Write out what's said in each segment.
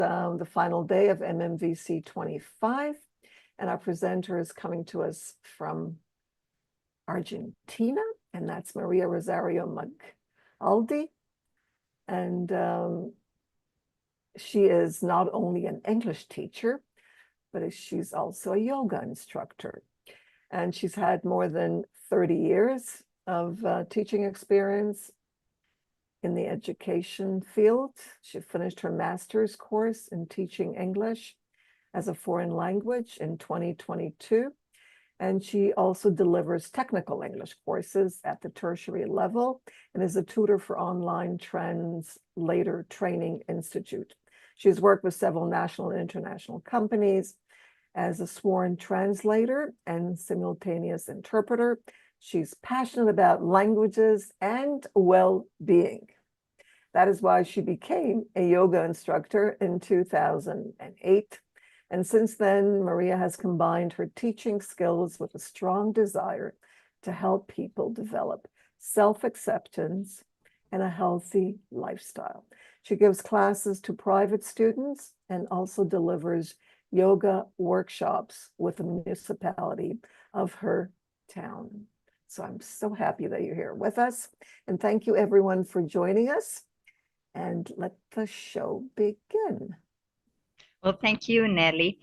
the final day of MMVC 25, and our presenter is coming to us from Argentina, and that's Maria Rosario MAGALDI. And she is not only an English teacher, but she's also a yoga instructor. And she's had more than 30 years of teaching experience in the education field. She finished her master's course in teaching English as a foreign language in 2022. And she also delivers technical English courses at the tertiary level and is a tutor for Online Translator Training Institute. She's worked with several national and international companies as a sworn translator and simultaneous interpreter. She's passionate about languages and well-being. That is why she became a yoga instructor in 2008. And since then, Maria has combined her teaching skills with a strong desire to help people develop self-acceptance and a healthy lifestyle. She gives classes to private students and also delivers yoga workshops with the municipality of her town. So I'm so happy that you're here with us. And thank you everyone for joining us. And let the show begin. Well, thank you, Nelly.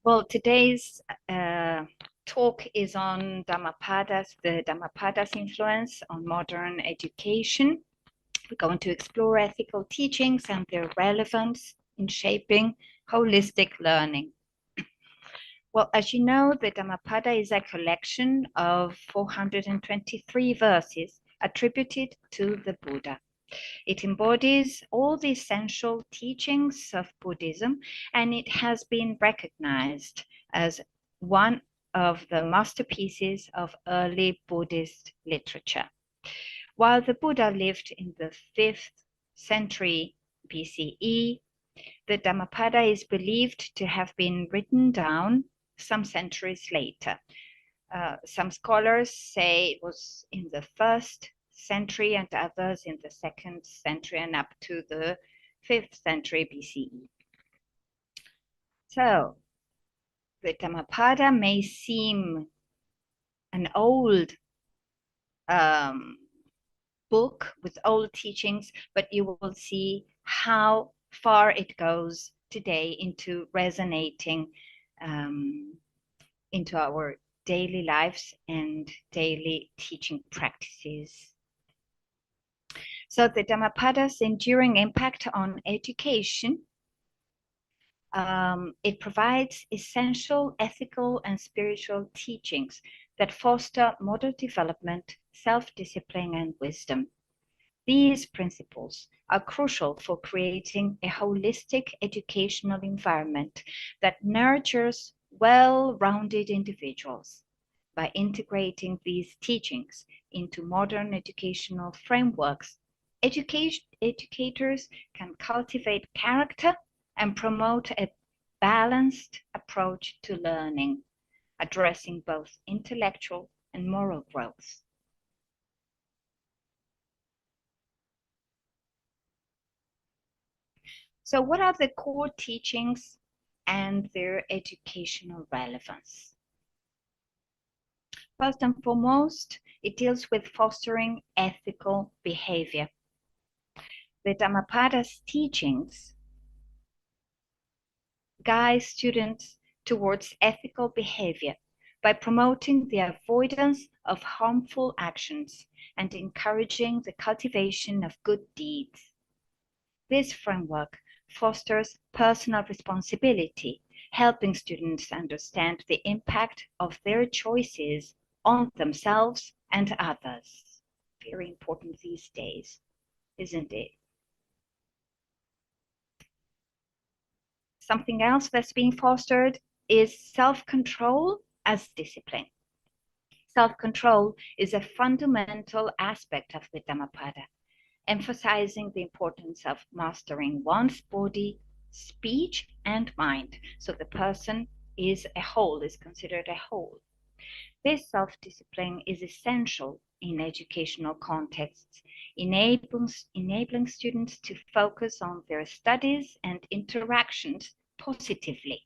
Well, today's talk is on the Dhammapada's influence on modern education. We're going to explore ethical teachings and their relevance in shaping holistic learning. Well, as you know, the Dhammapada is a collection of 423 verses attributed to the Buddha. It embodies all the essential teachings of Buddhism, and it has been recognized as one of the masterpieces of early Buddhist literature. While the Buddha lived in the 5th century BCE, the Dhammapada is believed to have been written down some centuries later. Some scholars say it was in the 1st century and others in the 2nd century and up to the 5th century BCE. So the Dhammapada may seem an old book with old teachings, but you will see how far it goes today into resonating into our daily lives and daily teaching practices. So the Dhammapada's enduring impact on education, it provides essential ethical and spiritual teachings that foster moral development, self-discipline, and wisdom. These principles are crucial for creating a holistic educational environment that nurtures well-rounded individuals. By integrating these teachings into modern educational frameworks, educators can cultivate character and promote a balanced approach to learning, addressing both intellectual and moral growth. So what are the core teachings and their educational relevance? First and foremost, it deals with fostering ethical behavior. The Dhammapada's teachings guide students towards ethical behavior by promoting the avoidance of harmful actions and encouraging the cultivation of good deeds. This framework fosters personal responsibility, helping students understand the impact of their choices on themselves and others. Very important these days, isn't it? Something else that's being fostered is self-control as discipline. Self-control is a fundamental aspect of the Dhammapada, emphasizing the importance of mastering one's body, speech, and mind, so the person is considered a whole. This self-discipline is essential in educational contexts, enabling students to focus on their studies and interactions positively.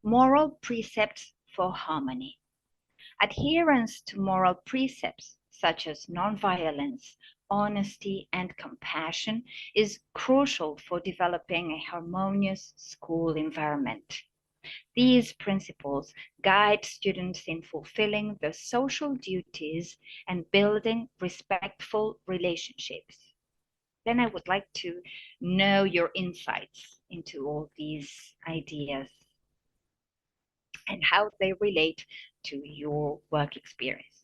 Moral precepts for harmony. Adherence to moral precepts such as nonviolence, honesty, and compassion is crucial for developing a harmonious school environment. These principles guide students in fulfilling their social duties and building respectful relationships. Then I would like to know your insights into all these ideas and how they relate to your work experience.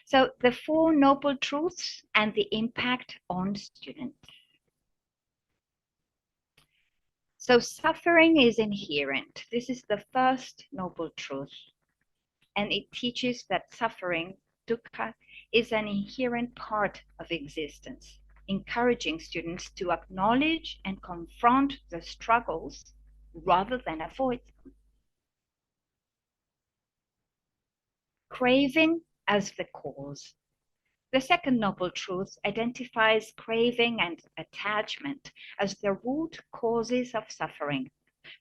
So the Four Noble Truths and the impact on students. So suffering is inherent. This is the first noble truth. And it teaches that suffering, dukkha, is an inherent part of existence, encouraging students to acknowledge and confront the struggles rather than avoid them. Craving as the cause. The second noble truth identifies craving and attachment as the root causes of suffering,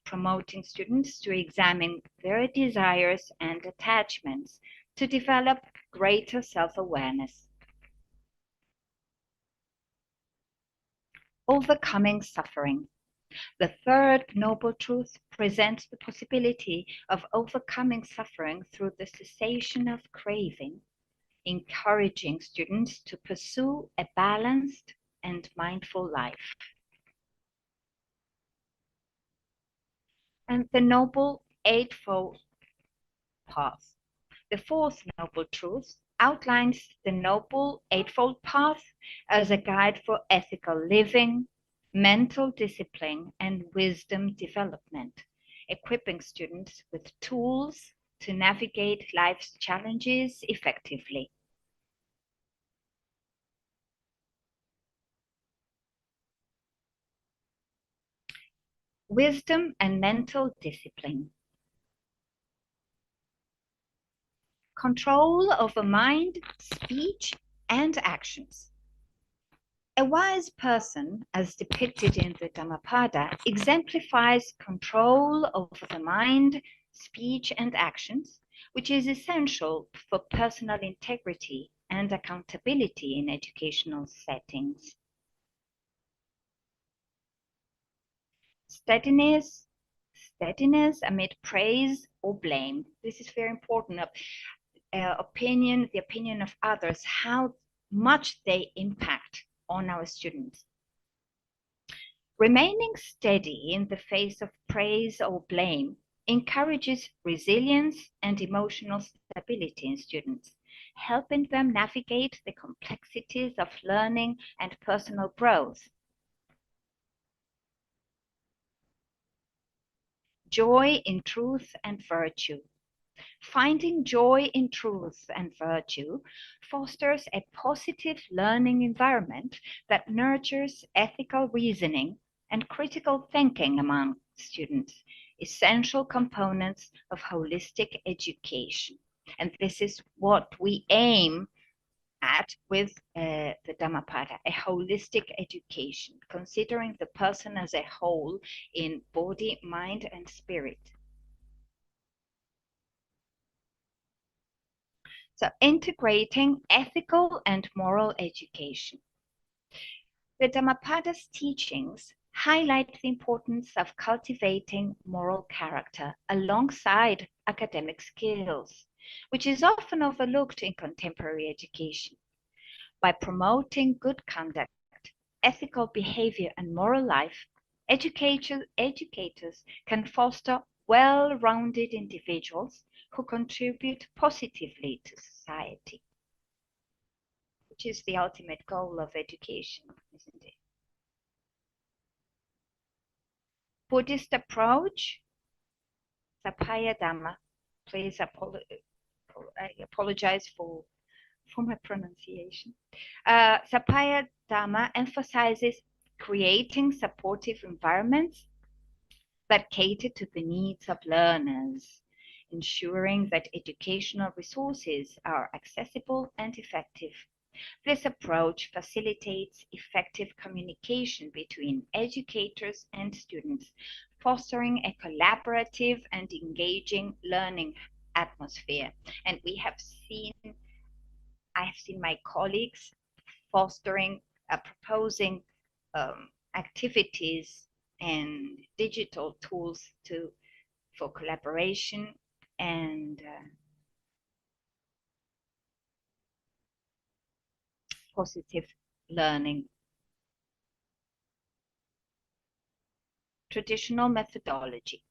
promoting students to examine their desires and attachments to develop greater self-awareness. Overcoming suffering. The third noble truth presents the possibility of overcoming suffering through the cessation of craving, encouraging students to pursue a balanced and mindful life. And the Noble Eightfold Path. The fourth noble truth outlines the Noble Eightfold Path as a guide for ethical living, mental discipline, and wisdom development, equipping students with tools to navigate life's challenges effectively. Wisdom and mental discipline. Control over mind, speech, and actions. A wise person, as depicted in the Dhammapada, exemplifies control over the mind, speech, and actions, which is essential for personal integrity and accountability in educational settings. Steadiness amid praise or blame. This is very important. The opinion of others, how much they impact on our students. Remaining steady in the face of praise or blame encourages resilience and emotional stability in students, helping them navigate the complexities of learning and personal growth. Joy in truth and virtue. Finding joy in truth and virtue fosters a positive learning environment that nurtures ethical reasoning and critical thinking among students, essential components of holistic education. And this is what we aim at with the Dhammapada, a holistic education, considering the person as a whole in body, mind, and spirit. So integrating ethical and moral education. The Dhammapada's teachings highlight the importance of cultivating moral character alongside academic skills, which is often overlooked in contemporary education. By promoting good conduct, ethical behavior, and moral life, educators can foster well-rounded individuals who contribute positively to society, which is the ultimate goal of education, isn't it? Buddhist approach, Sapaya Dhamma. Please I apologize for my pronunciation. Sapaya Dhamma emphasizes creating supportive environments that cater to the needs of learners, ensuring that educational resources are accessible and effective. This approach facilitates effective communication between educators and students, fostering a collaborative and engaging learning atmosphere. And I have seen my colleagues fostering, proposing activities and digital tools for collaboration and positive learning. Traditional methodology.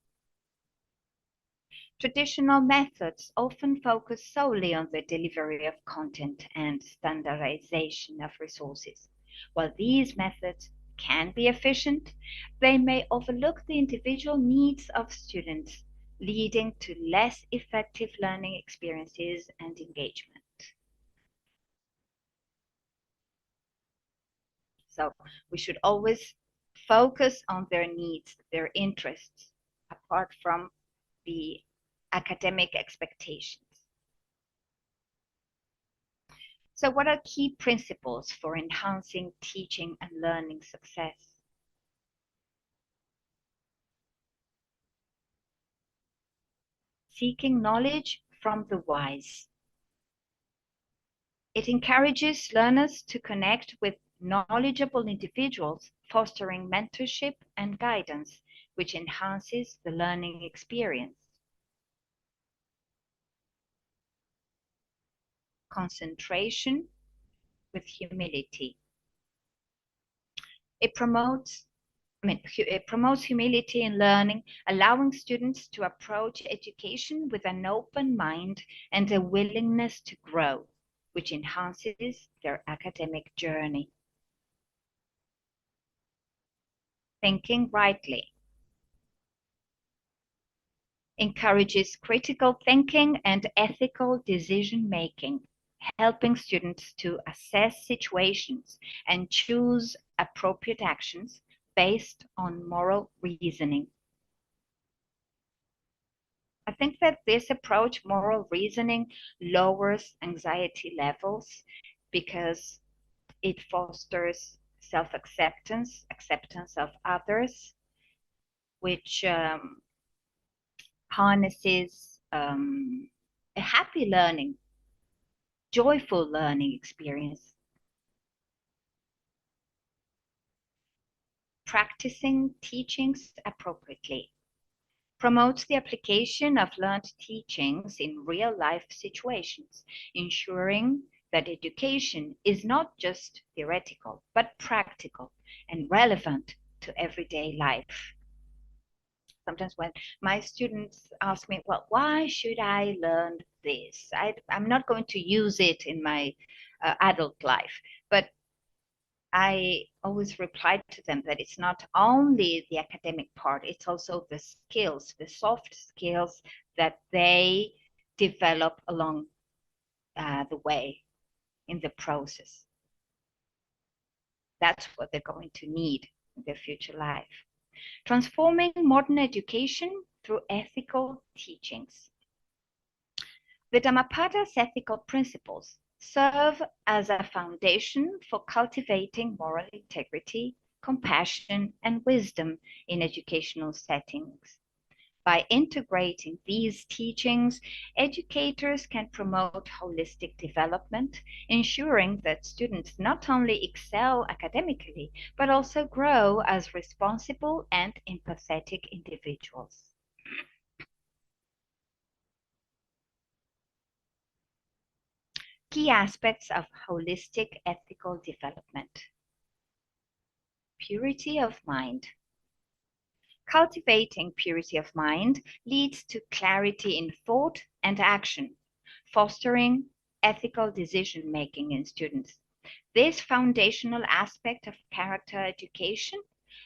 Traditional methods often focus solely on the delivery of content and standardization of resources. While these methods can be efficient, they may overlook the individual needs of students, leading to less effective learning experiences and engagement. So we should always focus on their needs, their interests, apart from the academic expectations. So what are key principles for enhancing teaching and learning success? Seeking knowledge from the wise. It encourages learners to connect with knowledgeable individuals, fostering mentorship and guidance, which enhances the learning experience. Concentration with humility. It promotes humility in learning, allowing students to approach education with an open mind and a willingness to grow, which enhances their academic journey. Thinking rightly. Encourages critical thinking and ethical decision-making, helping students to assess situations and choose appropriate actions based on moral reasoning. I think that this approach, moral reasoning, lowers anxiety levels because it fosters self-acceptance, acceptance of others, which harnesses a happy learning, joyful learning experience. Practicing teachings appropriately promotes the application of learned teachings in real-life situations, ensuring that education is not just theoretical, but practical and relevant to everyday life. Sometimes when my students ask me, well, why should I learn this? I'm not going to use it in my adult life, but I always reply to them that it's not only the academic part, it's also the skills, the soft skills that they develop along the way in the process. That's what they're going to need in their future life. Transforming modern education through ethical teachings. The Dhammapada's ethical principles serve as a foundation for cultivating moral integrity, compassion, and wisdom in educational settings. By integrating these teachings, educators can promote holistic development, ensuring that students not only excel academically, but also grow as responsible and empathetic individuals. Key aspects of holistic ethical development. Purity of mind. Cultivating purity of mind leads to clarity in thought and action, fostering ethical decision-making in students. This foundational aspect of character education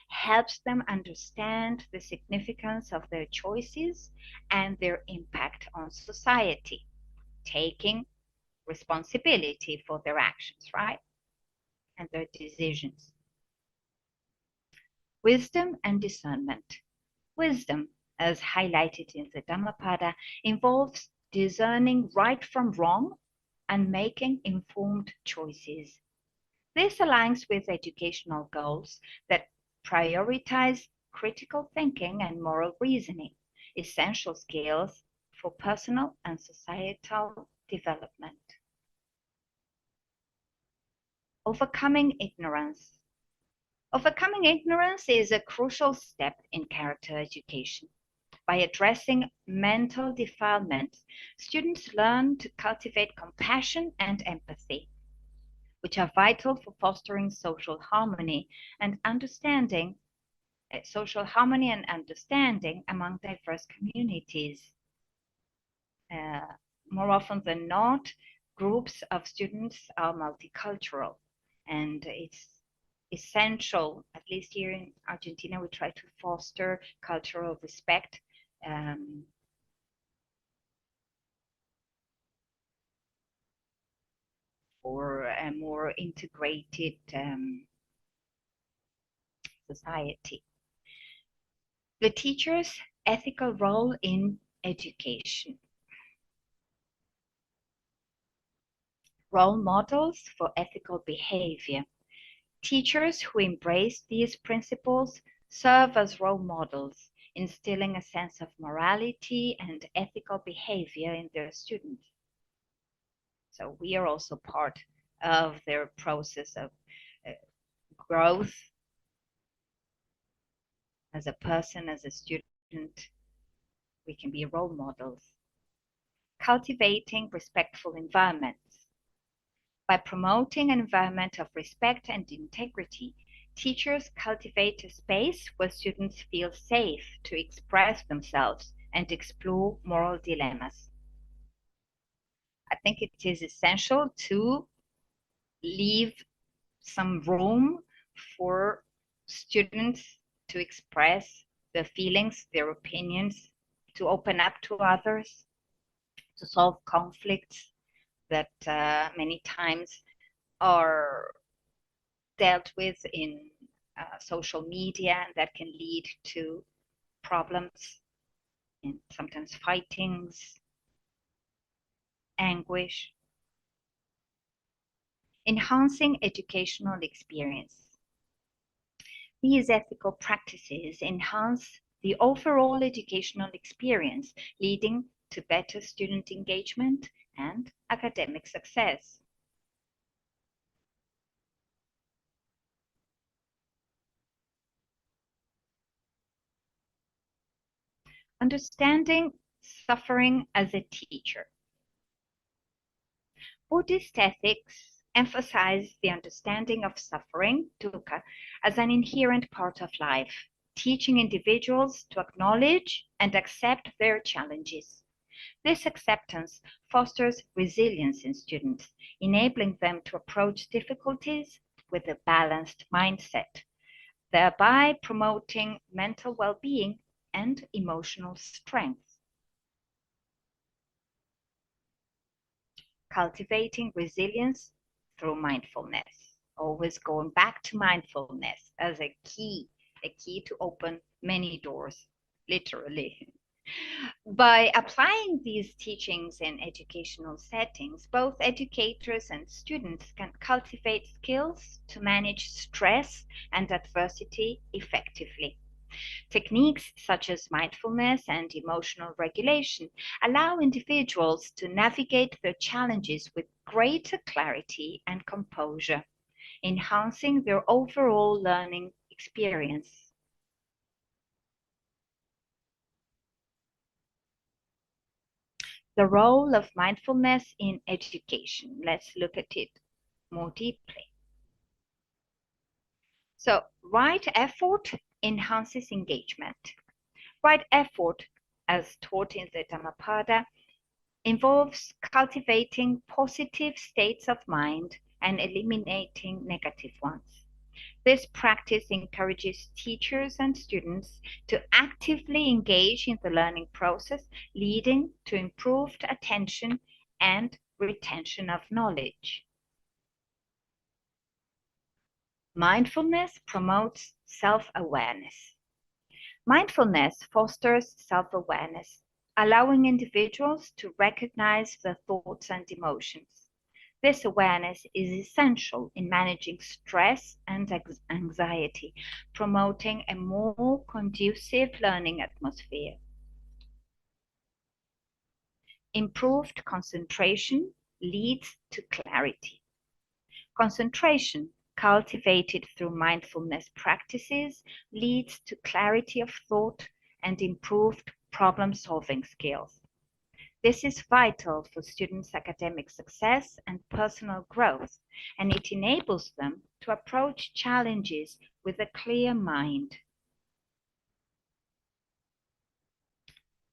helps them understand the significance of their choices and their impact on society, taking responsibility for their actions, right? And their decisions. Wisdom and discernment. Wisdom, as highlighted in the Dhammapada, involves discerning right from wrong and making informed choices. This aligns with educational goals that prioritize critical thinking and moral reasoning, essential skills for personal and societal development. Overcoming ignorance. Overcoming ignorance is a crucial step in character education. By addressing mental defilements, students learn to cultivate compassion and empathy, which are vital for fostering social harmony and understanding among diverse communities. More often than not, groups of students are multicultural, and it's essential, at least here in Argentina, we try to foster cultural respect for a more integrated society. The teacher's ethical role in education. Role models for ethical behavior. Teachers who embrace these principles serve as role models, instilling a sense of morality and ethical behavior in their students. So we are also part of their process of growth as a person, as a student. We can be role models. Cultivating respectful environments. By promoting an environment of respect and integrity, teachers cultivate a space where students feel safe to express themselves and explore moral dilemmas. I think it is essential to leave some room for students to express their feelings, their opinions, to open up to others, to solve conflicts that many times are dealt with in social media, and that can lead to problems and sometimes fightings, anguish. Enhancing educational experience. These ethical practices enhance the overall educational experience, leading to better student engagement and academic success. Understanding suffering as a teacher. Buddhist ethics emphasize the understanding of suffering, dukkha, as an inherent part of life, teaching individuals to acknowledge and accept their challenges. This acceptance fosters resilience in students, enabling them to approach difficulties with a balanced mindset, thereby promoting mental well-being and emotional strength. Cultivating resilience through mindfulness. Always going back to mindfulness as a key to open many doors, literally. By applying these teachings in educational settings, both educators and students can cultivate skills to manage stress and adversity effectively. Techniques such as mindfulness and emotional regulation allow individuals to navigate their challenges with greater clarity and composure, enhancing their overall learning experience. The role of mindfulness in education. Let's look at it more deeply. So, right effort enhances engagement. Right effort, as taught in the Dhammapada, involves cultivating positive states of mind and eliminating negative ones. This practice encourages teachers and students to actively engage in the learning process, leading to improved attention and retention of knowledge. Mindfulness promotes self-awareness. Mindfulness fosters self-awareness, allowing individuals to recognize their thoughts and emotions. This awareness is essential in managing stress and anxiety, promoting a more conducive learning atmosphere. Improved concentration leads to clarity. Concentration, cultivated through mindfulness practices, leads to clarity of thought and improved problem-solving skills. This is vital for students' academic success and personal growth, and it enables them to approach challenges with a clear mind.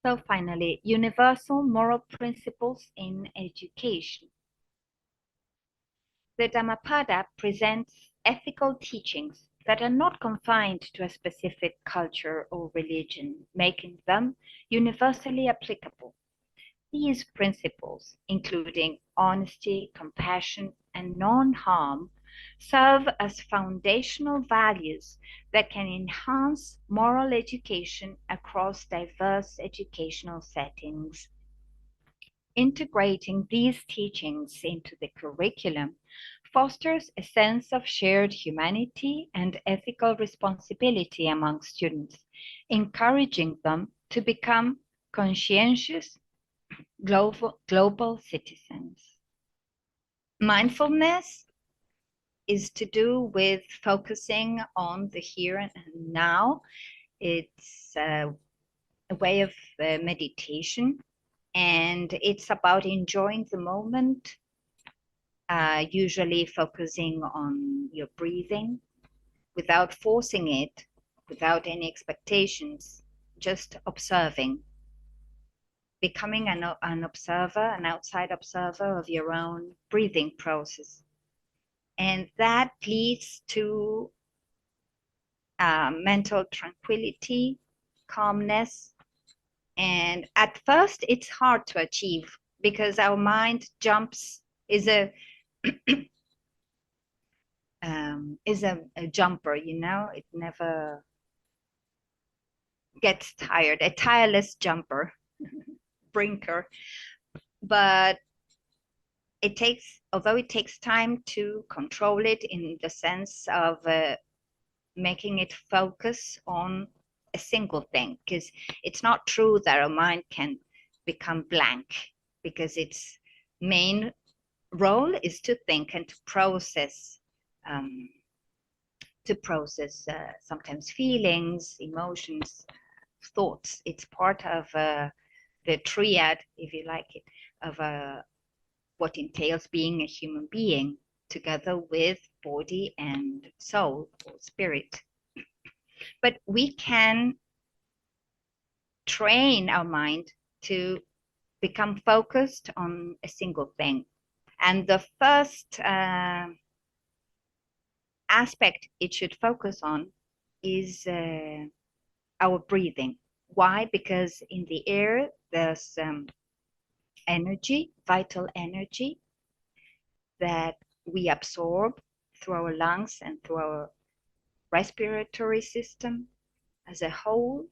So finally, universal moral principles in education. The Dhammapada presents ethical teachings that are not confined to a specific culture or religion, making them universally applicable. These principles, including honesty, compassion, and non-harm, serve as foundational values that can enhance moral education across diverse educational settings. Integrating these teachings into the curriculum fosters a sense of shared humanity and ethical responsibility among students, encouraging them to become conscientious global citizens. Mindfulness is to do with focusing on the here and now. It's a way of meditation, and it's about enjoying the moment, usually focusing on your breathing without forcing it, without any expectations, just observing. Becoming an observer, an outside observer of your own breathing process. And that leads to mental tranquility, calmness. And at first, it's hard to achieve because our mind jumps, is a jumper, you know, it never gets tired, a tireless jumper. Brinker, but although it takes time to control it in the sense of making it focus on a single thing, because it's not true that our mind can become blank, because its main role is to think and to process sometimes feelings, emotions, thoughts. It's part of the triad, if you like it, of what entails being a human being, together with body and soul or spirit. But we can train our mind to become focused on a single thing. And the first aspect it should focus on is our breathing. Why? Because in the air, there's energy, vital energy, that we absorb through our lungs and through our respiratory system as a whole.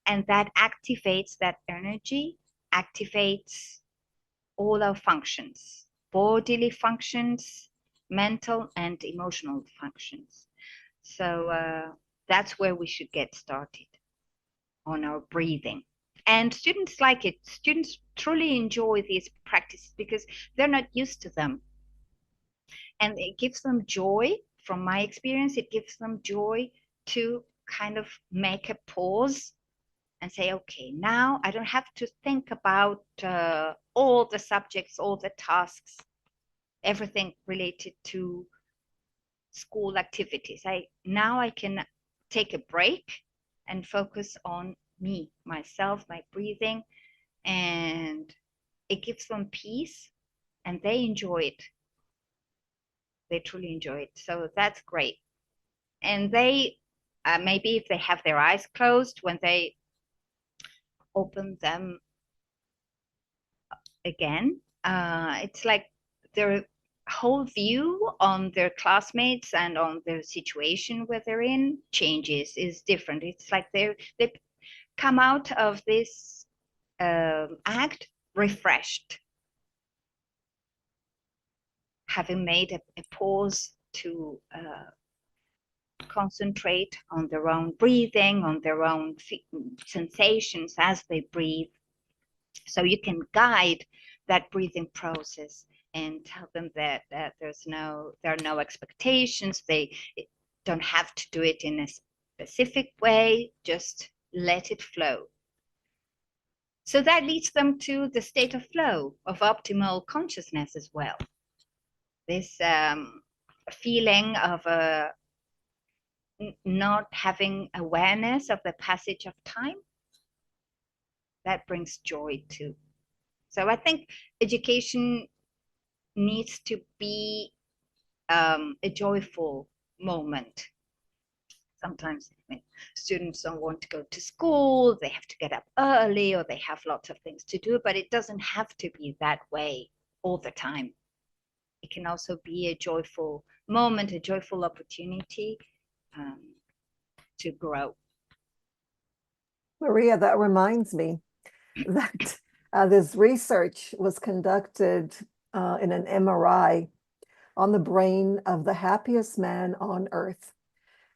And that activates, that energy activates all our functions, bodily functions, mental and emotional functions. So that's where we should get started, on our breathing. And students like it. Students truly enjoy these practices because they're not used to them. And it gives them joy. From my experience, it gives them joy to kind of make a pause and say, okay, now I don't have to think about all the subjects, all the tasks, everything related to school activities. Now I can take a break and focus on me, myself, my breathing, and it gives them peace, and they enjoy it. They truly enjoy it. So that's great. And they, maybe if they have their eyes closed, when they open them again, it's like they're whole view on their classmates and on the situation where they're in changes, is different. It's like they come out of this act refreshed, having made a pause to concentrate on their own breathing, on their own sensations as they breathe. So you can guide that breathing process and tell them that there are no expectations. They don't have to do it in a specific way, just let it flow. So that leads them to the state of flow, of optimal consciousness as well. This feeling of not having awareness of the passage of time, that brings joy too. So I think education needs to be a joyful moment. Sometimes when students don't want to go to school, they have to get up early, or they have lots of things to do, but it doesn't have to be that way all the time. It can also be a joyful moment, a joyful opportunity to grow. Maria, that reminds me that this research was conducted in an MRI on the brain of the happiest man on earth.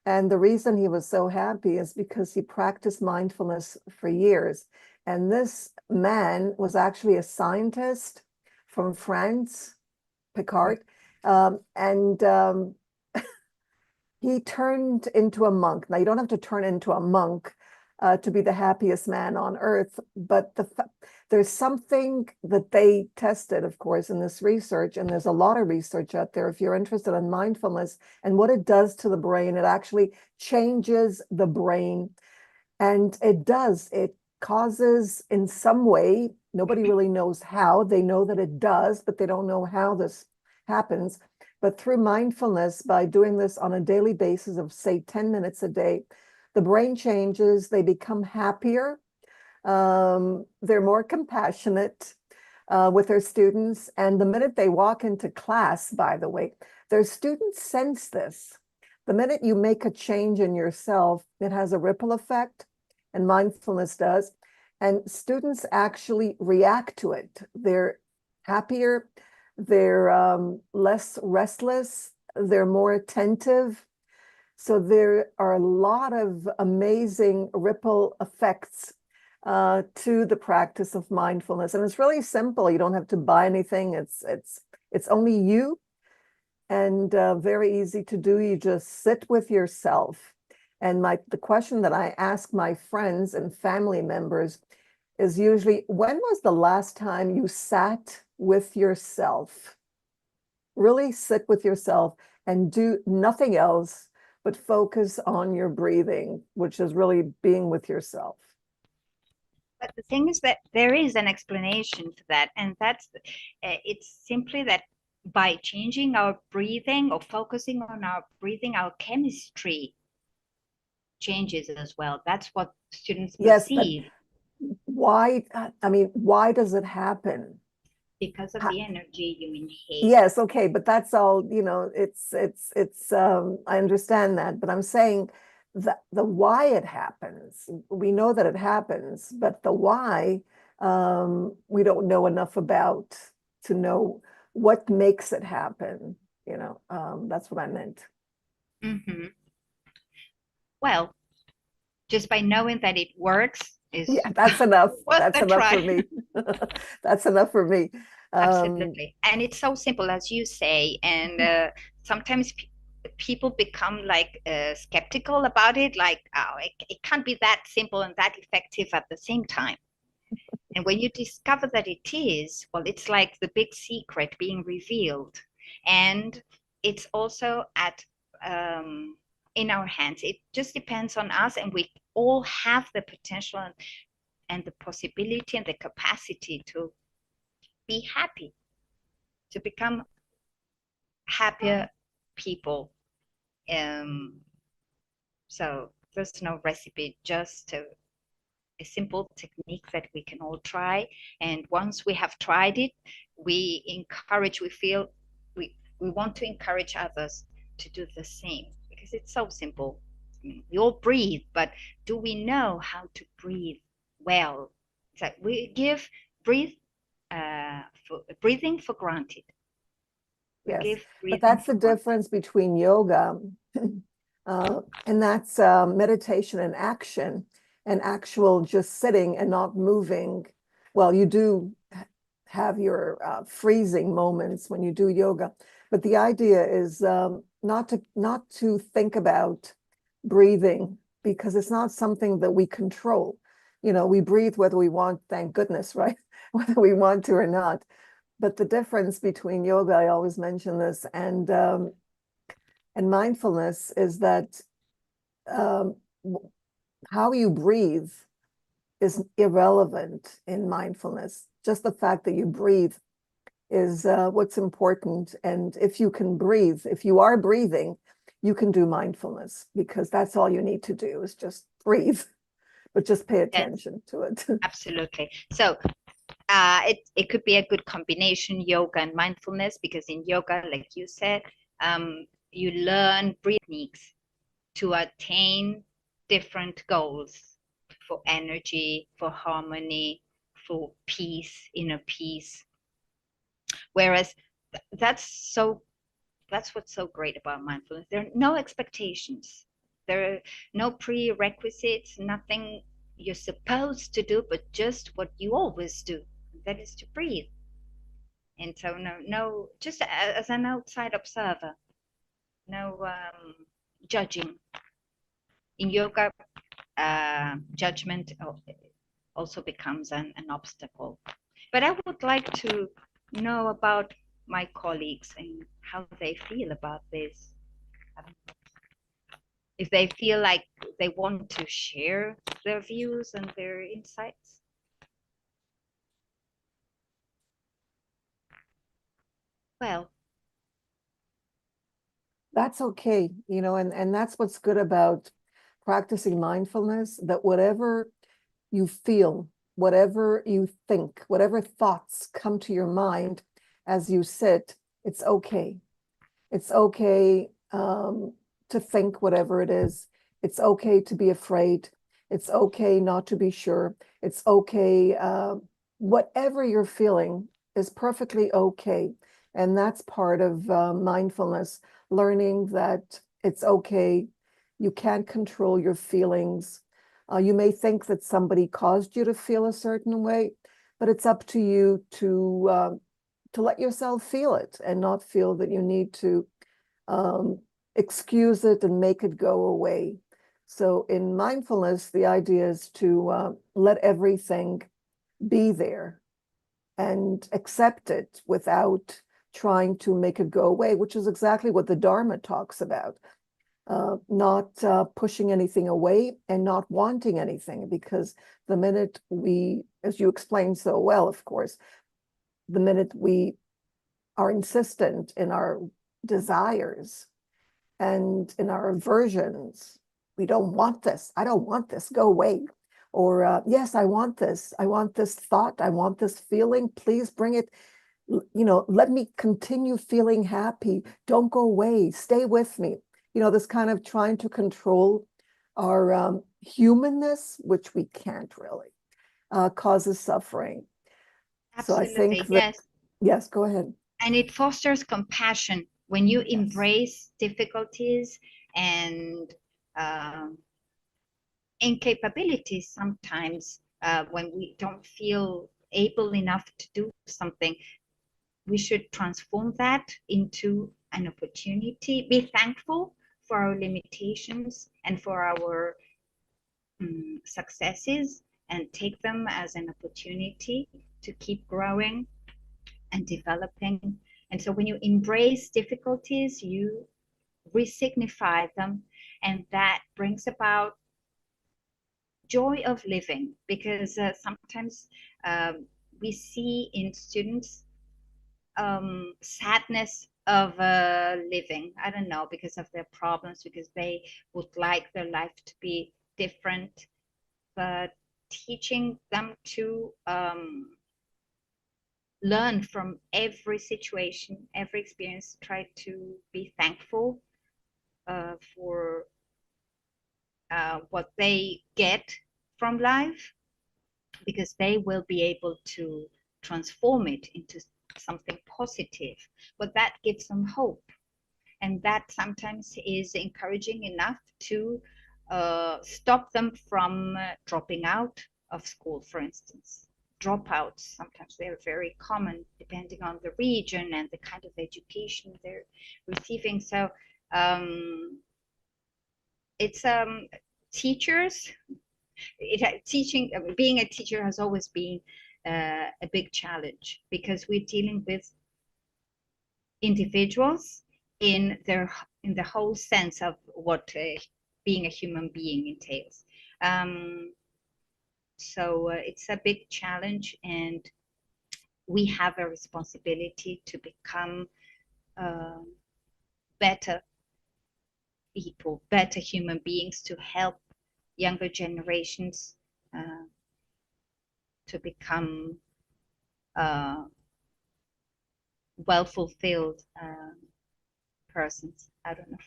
And the reason he was so happy is because he practiced mindfulness for years. And this man was actually a scientist from France, Picard, and he turned into a monk. Now, you don't have to turn into a monk to be the happiest man on earth, but there's something that they tested, of course, in this research, and there's a lot of research out there if you're interested in mindfulness and what it does to the brain. It actually changes the brain, and it causes in some way, nobody really knows how. They know that it does, but they don't know how this happens. But through mindfulness, by doing this on a daily basis of, say, 10 minutes a day, the brain changes, they become happier, they're more compassionate with their students. And the minute they walk into class, by the way, their students sense this. The minute you make a change in yourself, it has a ripple effect, and mindfulness does. And students actually react to it. They're happier, they're less restless, they're more attentive. So there are a lot of amazing ripple effects to the practice of mindfulness. And it's really simple. You don't have to buy anything. It's only you, and very easy to do. You just sit with yourself. And the question that I ask my friends and family members is usually, when was the last time you sat with yourself? Really sit with yourself and do nothing else but focus on your breathing, which is really being with yourself. But the thing is that there is an explanation for that, and that's it's simply that by changing our breathing or focusing on our breathing, our chemistry changes as well. That's what students perceive. Yes, but why? I mean, why does it happen? Because of the energy you inhale. Yes, okay, but that's all, it's I understand that, but I'm saying the why it happens. We know that it happens, but the why we don't know enough about to know what makes it happen. That's what I meant. Mm-hmm. Well, just by knowing that it works is that's enough. That's enough try. for me. That's enough for me. Absolutely. And it's so simple, as you say. And sometimes people become like skeptical about it, like, oh, it can't be that simple and that effective at the same time. And when you discover that it is, well, it's like the big secret being revealed. And it's also in our hands. It just depends on us, and we all have the potential and the possibility and the capacity to be happy, to become happier people. So there's no recipe, just a simple technique that we can all try. And once we have tried it, we we want to encourage others to do the same, because it's so simple. I mean, we all breathe, but do we know how to breathe well? It's like we give breathing for granted. We Yes, give but breathing that's for the granted. difference between yoga and that's meditation and action and actual just sitting and not moving. Well, you do have your freezing moments when you do yoga, but the idea is not to think about breathing, because it's not something that we control. You know, we breathe whether we want, thank goodness, right? Whether we want to or not. But the difference between yoga, I always mention this, and mindfulness is that um, how you breathe is irrelevant in mindfulness. Just the fact that you breathe is what's important. And if you can breathe, if you are breathing, you can do mindfulness, because that's all you need to do is just breathe, but just pay attention to it. Absolutely. So it could be a good combination, yoga and mindfulness, because in yoga, like you said, you learn breathing techniques to attain different goals, for energy, for harmony, for peace, inner peace. Whereas that's what's so great about mindfulness. There are no expectations. There are no prerequisites, nothing you're supposed to do, but just what you always do. That is to breathe. And so no, just as an outside observer, no judging. In yoga, judgment also becomes an obstacle. But I would like to know about my colleagues and how they feel about this. If they feel like they want to share their views and their insights. Well, That's okay, you know, and that's what's good about practicing mindfulness, that whatever you feel, whatever you think, whatever thoughts come to your mind as you sit, it's okay. It's okay to think whatever it is. It's okay to be afraid. It's okay not to be sure. It's okay. Whatever you're feeling is perfectly okay. And that's part of mindfulness, learning that it's okay. You can't control your feelings. You may think that somebody caused you to feel a certain way, but it's up to you to let yourself feel it and not feel that you need to excuse it and make it go away. So in mindfulness, the idea is to let everything be there and accept it without trying to make it go away, which is exactly what the Dharma talks about. Not pushing anything away and not wanting anything, because the minute we, as you explained so well, of course, the minute we are insistent in our desires and in our aversions, we don't want this. I don't want this. Go away. Or yes, I want this. I want this thought. I want this feeling. Please bring it. You know, let me continue feeling happy. Don't go away. Stay with me. You know, this kind of trying to control our humanness, which we can't really, causes suffering. So I think absolutely, that, yes. yes, go ahead. And it fosters compassion when you Yes. embrace difficulties and incapabilities sometimes, when we don't feel able enough to do something. We should transform that into an opportunity, be thankful for our limitations and for our successes, and take them as an opportunity to keep growing and developing. And so when you embrace difficulties, you resignify them, and that brings about joy of living, because sometimes we see in students sadness of living. I don't know, because of their problems, because they would like their life to be different, but teaching them to learn from every situation, every experience, try to be thankful for what they get from life, because they will be able to transform it into something positive. But that gives them hope. And that sometimes is encouraging enough to stop them from dropping out of school, for instance. Dropouts, sometimes they're very common depending on the region and the kind of education they're receiving. So it's teachers, being a teacher has always been a big challenge, because we're dealing with individuals in the whole sense of what being a human being entails. So it's a big challenge, and we have a responsibility to become better people, better human beings, to help younger generations to become well-fulfilled persons. I don't know.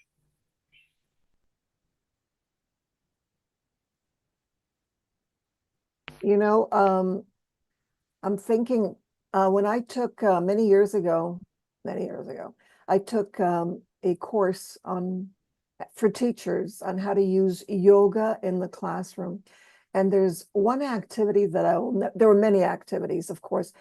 You know, I'm thinking when I took many years ago, I took a course for teachers on how to use yoga in the classroom. And there's one activity that there were many activities, of course,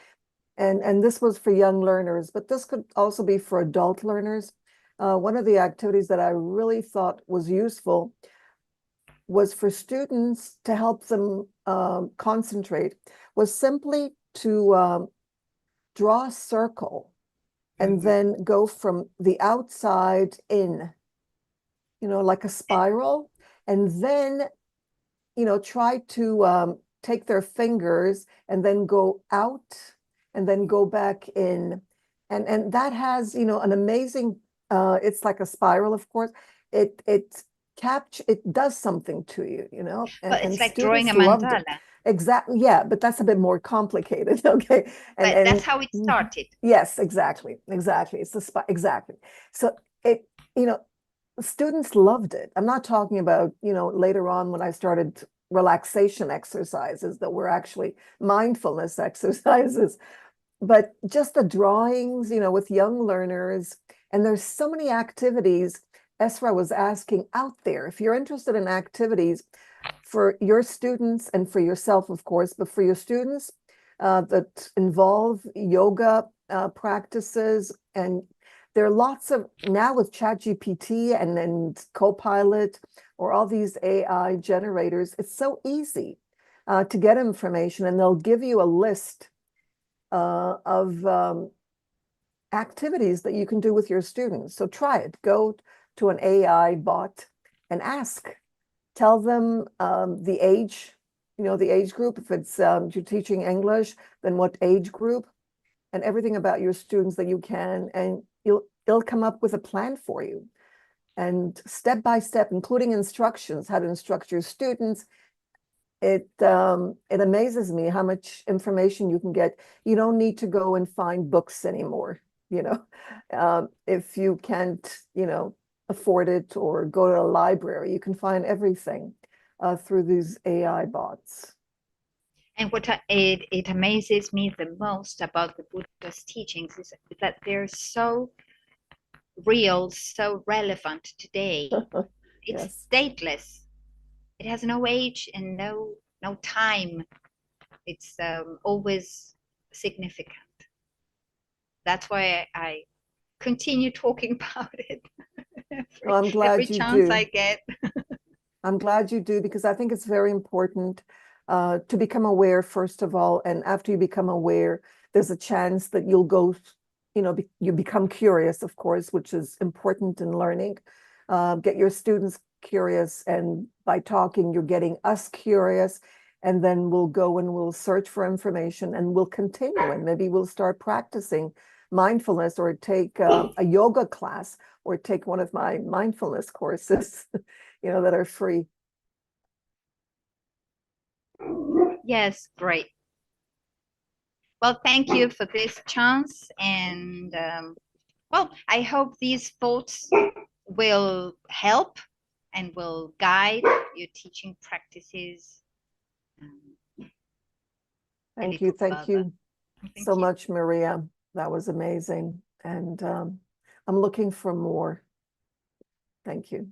and this was for young learners, but this could also be for adult learners. One of the activities that I really thought was useful was for students to help them concentrate, was simply to draw a circle and then go from the outside in, like a spiral, and then, try to take their fingers and then go out and then go back in. And that has, an amazing, it's like a spiral, of course. It does something to you, But and it's like drawing students a loved mandala. it. Exactly. Yeah, but that's a bit more complicated. Okay. But that's how it started. Yes, exactly. It's exactly. So students loved it. I'm not talking about, later on when I started relaxation exercises that were actually mindfulness exercises, but just the drawings, with young learners. And there's so many activities. Esra was asking out there, if you're interested in activities for your students and for yourself, of course, but for your students that involve yoga practices. And there are lots of, now with ChatGPT and Copilot or all these AI generators, it's so easy to get information, and they'll give you a list of activities that you can do with your students. So try it. Go to an AI bot and ask. Tell them the age, the age group. If it's you're teaching English, then what age group, and everything about your students that you can, and it'll come up with a plan for you. And step by step, including instructions, how to instruct your students. It amazes me how much information you can get. You don't need to go and find books anymore, if you can't, afford it or go to a library, you can find everything through these AI bots. And what it amazes me the most about the Buddha's teachings is that they're so real, so relevant today. It's Yes. stateless. It has no age and no time. It's always significant. That's why I continue talking about it I'm glad every you chance do. I get. I'm glad you do, because I think it's very important to become aware, first of all. And after you become aware, there's a chance that you'll go, you become curious, of course, which is important in learning. Get your students curious. And by talking, you're getting us curious. And then we'll go and we'll search for information, and we'll continue. And maybe we'll start practicing mindfulness, or take a yoga class, or take one of my mindfulness courses. That are free. Yes, great. Well, thank you for this chance. And well, I hope these thoughts will help and will guide your teaching practices. Thank you. Thank you so much, Maria. That was amazing. And I'm looking for more. Thank you.